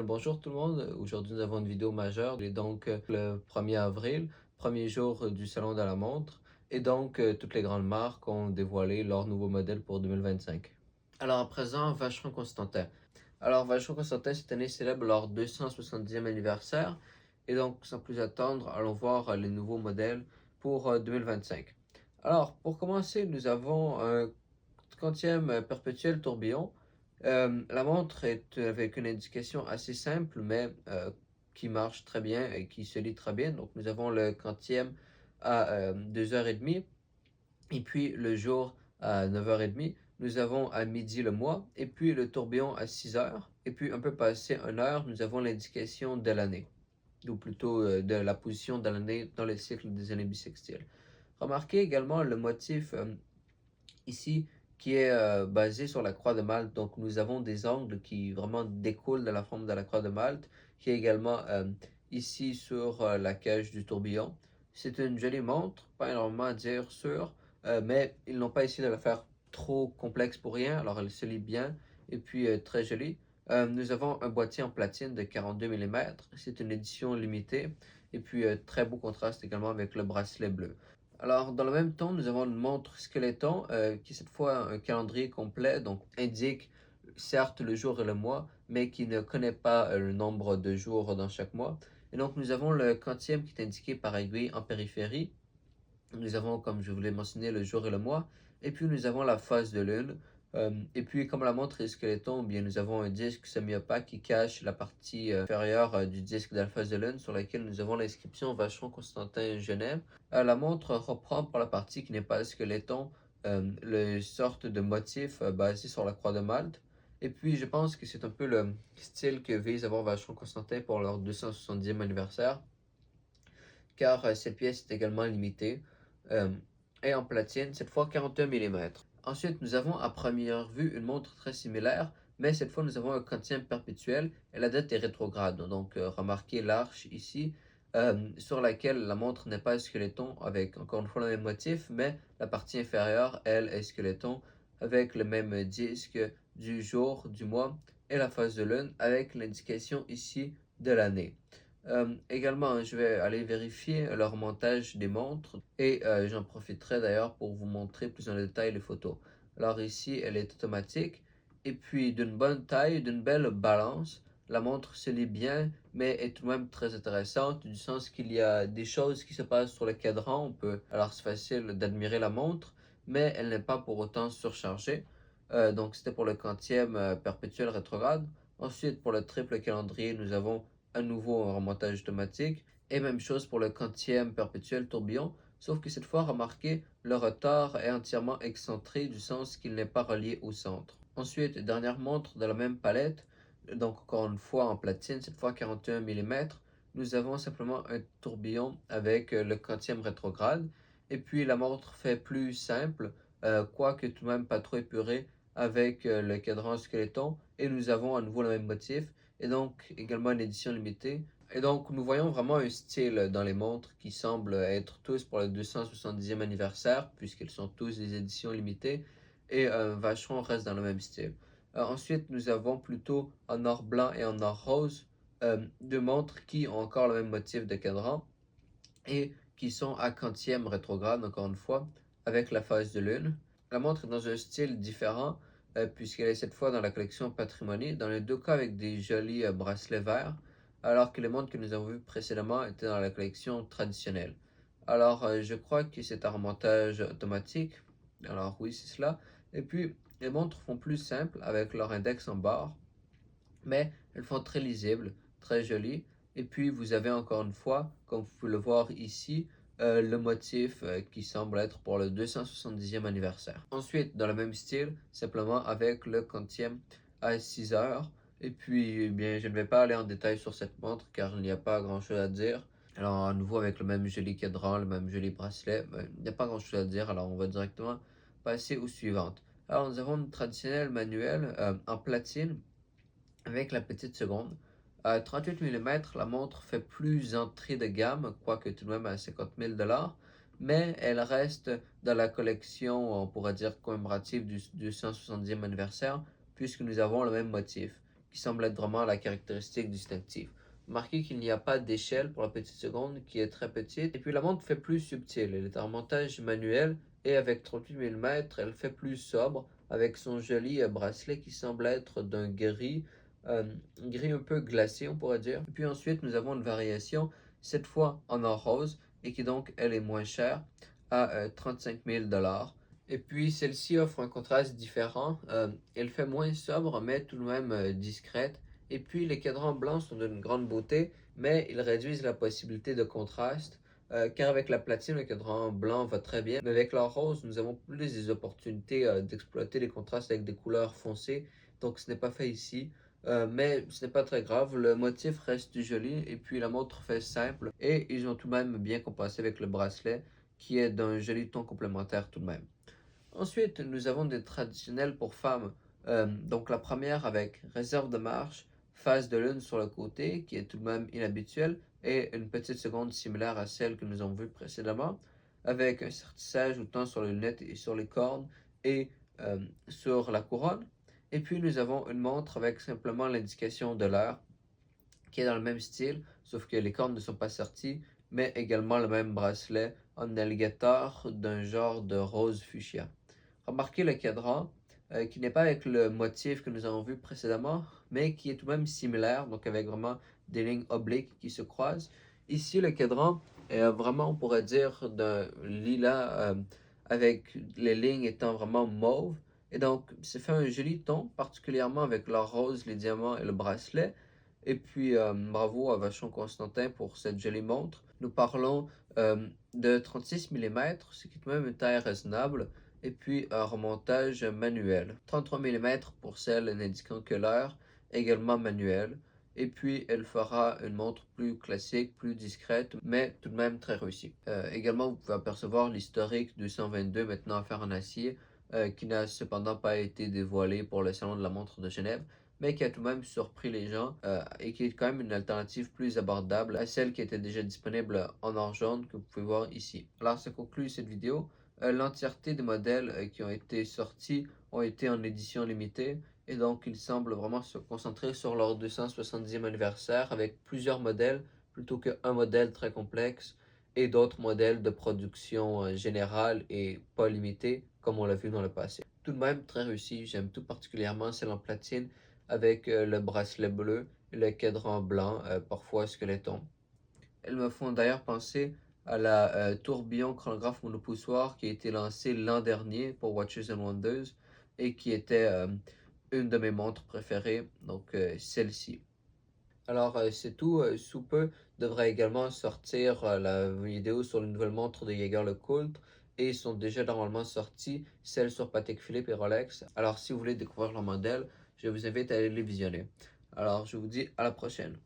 Bien le bonjour tout le monde. Aujourd'hui, nous avons une vidéo majeure. Il est donc le 1er avril, premier jour du Salon de la montre. Et donc, toutes les grandes marques ont dévoilé leurs nouveaux modèles pour 2025. Alors, à présent, Vacheron Constantin. Alors, Vacheron Constantin, cette année, célèbre leur 270e anniversaire. Et donc, sans plus attendre, allons voir les nouveaux modèles pour 2025. Alors, pour commencer, nous avons un quantième perpétuel tourbillon. La montre est avec une indication assez simple, mais qui marche très bien et qui se lit très bien. Donc, nous avons le quantième à 2h30 et puis le jour à 9h30. Nous avons à midi le mois et puis le tourbillon à 6h. Et puis, un peu passé 1h, nous avons l'indication de l'année, ou plutôt de la position de l'année dans le cycle des années bissextiles. Remarquez également le motif ici qui est basé sur la croix de Malte. Donc nous avons des angles qui vraiment découlent de la forme de la croix de Malte, qui est également ici sur la cage du tourbillon. C'est une jolie montre, pas énormément à dire sur, mais ils n'ont pas essayé de la faire trop complexe pour rien, alors elle se lit bien et puis très jolie. Nous avons un boîtier en platine de 42 mm, c'est une édition limitée et puis très beau contraste également avec le bracelet bleu. Alors, dans le même temps, nous avons une montre Skeleton qui est cette fois un calendrier complet, donc indique certes le jour et le mois, mais qui ne connaît pas le nombre de jours dans chaque mois. Et donc, nous avons le quantième qui est indiqué par aiguille en périphérie. Nous avons, comme je vous l'ai mentionné, le jour et le mois. Et puis, nous avons la phase de lune. Et puis, comme la montre est skeleton, bien, nous avons un disque semi-opaque qui cache la partie inférieure du disque de la phase de lune sur laquelle nous avons l'inscription Vacheron Constantin Genève. La montre reprend pour la partie qui n'est pas skeleton le sorte de motif basé sur la croix de Malte. Et puis, je pense que c'est un peu le style que vise avoir Vacheron Constantin pour leur 270e anniversaire, car cette pièce est également limitée euh, et en platine, cette fois 41 mm. Ensuite, nous avons à première vue une montre très similaire, mais cette fois nous avons un quantième perpétuel et la date est rétrograde. Donc, remarquez l'arche ici, sur laquelle la montre n'est pas skeleton avec encore une fois le même motif, mais la partie inférieure, elle, est skeleton avec le même disque du jour, du mois et la phase de lune avec l'indication ici de l'année. Également, je vais aller vérifier leur montage des montres et j'en profiterai d'ailleurs pour vous montrer plus en détail les photos. Alors ici, elle est automatique et puis d'une bonne taille, d'une belle balance. La montre se lit bien, mais est tout de même très intéressante du sens qu'il y a des choses qui se passent sur le cadran. Alors c'est facile d'admirer la montre, mais elle n'est pas pour autant surchargée. Donc c'était pour le quantième perpétuel rétrograde. Ensuite, pour le triple calendrier, nous avons à nouveau un remontage automatique. Et même chose pour le quantième perpétuel tourbillon, sauf que cette fois, remarquez, le rotor est entièrement excentré du sens qu'il n'est pas relié au centre. Ensuite, dernière montre de la même palette, donc encore une fois en platine, cette fois 41 mm, nous avons simplement un tourbillon avec le quantième rétrograde. Et puis la montre fait plus simple, quoique tout de même pas trop épuré, avec le cadran skeleton. Et nous avons à nouveau le même motif et donc également une édition limitée. Et donc nous voyons vraiment un style dans les montres qui semblent être tous pour le 270e anniversaire puisqu'elles sont tous des éditions limitées et Vacheron reste dans le même style. Ensuite nous avons plutôt en or blanc et en or rose deux montres qui ont encore le même motif de cadran et qui sont à quantième rétrograde encore une fois avec la phase de lune. La montre est dans un style différent puisqu'elle est cette fois dans la collection Patrimonie, dans les deux cas avec des jolis bracelets verts, alors que les montres que nous avons vues précédemment étaient dans la collection traditionnelle. Alors je crois que c'est un remontage automatique, alors oui c'est cela, et puis les montres font plus simple avec leur index en barre, mais elles font très lisibles, très jolies. Et puis vous avez encore une fois, comme vous pouvez le voir ici, le motif qui semble être pour le 270e anniversaire. Ensuite, dans le même style, simplement avec le quantième à 6 heures. Et puis, eh bien, je ne vais pas aller en détail sur cette montre car il n'y a pas grand chose à dire. Alors, à nouveau, avec le même joli cadran, le même joli bracelet, il n'y a pas grand chose à dire. Alors, on va directement passer aux suivantes. Alors, nous avons une traditionnelle manuelle en platine avec la petite seconde. À 38 mm, la montre fait plus entrée de gamme, quoique tout de même à 50 000 mais elle reste dans la collection, on pourrait dire, commémorative du 270e anniversaire, puisque nous avons le même motif. qui semble être vraiment la caractéristique distinctive. Remarquez qu'il n'y a pas d'échelle pour la petite seconde qui est très petite. Et puis la montre fait plus subtile. Elle est en montage manuel et avec 38 mm, elle fait plus sobre avec son joli bracelet qui semble être d'un gris un peu glacé, on pourrait dire. Et puis ensuite, nous avons une variation, cette fois en or rose, et qui donc, elle est moins chère, à 35 000 $. Et puis, celle-ci offre un contraste différent. Elle fait moins sobre, mais tout de même discrète. Et puis, les cadrans blancs sont d'une grande beauté, mais ils réduisent la possibilité de contraste. Car avec la platine, le cadran blanc va très bien. Mais avec l'or rose, nous avons plus des opportunités d'exploiter les contrastes avec des couleurs foncées. Donc, ce n'est pas fait ici. Mais ce n'est pas très grave, le motif reste joli et puis la montre fait simple et ils ont tout de même bien compensé avec le bracelet qui est d'un joli ton complémentaire tout de même. Ensuite, nous avons des traditionnels pour femmes. Donc la première avec réserve de marche, phase de lune sur le côté qui est tout de même inhabituelle et une petite seconde similaire à celle que nous avons vue précédemment avec un sertissage autant sur les lunettes et sur les cornes et sur la couronne. Et puis nous avons une montre avec simplement l'indication de l'heure qui est dans le même style, sauf que les cornes ne sont pas sorties, mais également le même bracelet en alligator d'un genre de rose fuchsia. Remarquez le cadran qui n'est pas avec le motif que nous avons vu précédemment, mais qui est tout de même similaire, donc avec vraiment des lignes obliques qui se croisent. Ici, le cadran est vraiment, on pourrait dire, d'un lilas avec les lignes étant vraiment mauve. Et donc, ça fait un joli ton, particulièrement avec l'or rose, les diamants et le bracelet. Et puis, bravo à Vachon Constantin pour cette jolie montre. Nous parlons de 36 mm, ce qui est quand même une taille raisonnable, et puis un remontage manuel. 33 mm pour celle n'indiquant que l'heure, également manuel. Et puis, elle fera une montre plus classique, plus discrète, mais tout de même très réussie. Également, vous pouvez apercevoir l'historique 222 maintenant à faire en acier, qui n'a cependant pas été dévoilé pour le Salon de la montre de Genève, mais qui a tout de même surpris les gens et qui est quand même une alternative plus abordable à celle qui était déjà disponible en or jaune que vous pouvez voir ici. Alors ça conclut cette vidéo. L'entièreté des modèles qui ont été sortis ont été en édition limitée et donc ils semblent vraiment se concentrer sur leur 270e anniversaire avec plusieurs modèles plutôt qu'un modèle très complexe et d'autres modèles de production générale et pas limitée comme on l'a vu dans le passé. Tout de même très réussi, j'aime tout particulièrement celle en platine avec le bracelet bleu et le cadran blanc, parfois squeletton. Elles me font d'ailleurs penser à la tourbillon chronographe monopoussoir qui a été lancée l'an dernier pour Watches and Wonders et qui était une de mes montres préférées, donc celle-ci. Alors c'est tout, sous peu devrait également sortir la vidéo sur une nouvelle montre de Jaeger-LeCoultre et sont déjà normalement sorties celles sur Patek Philippe et Rolex. Alors si vous voulez découvrir leur modèle, je vous invite à aller les visionner. Alors je vous dis à la prochaine.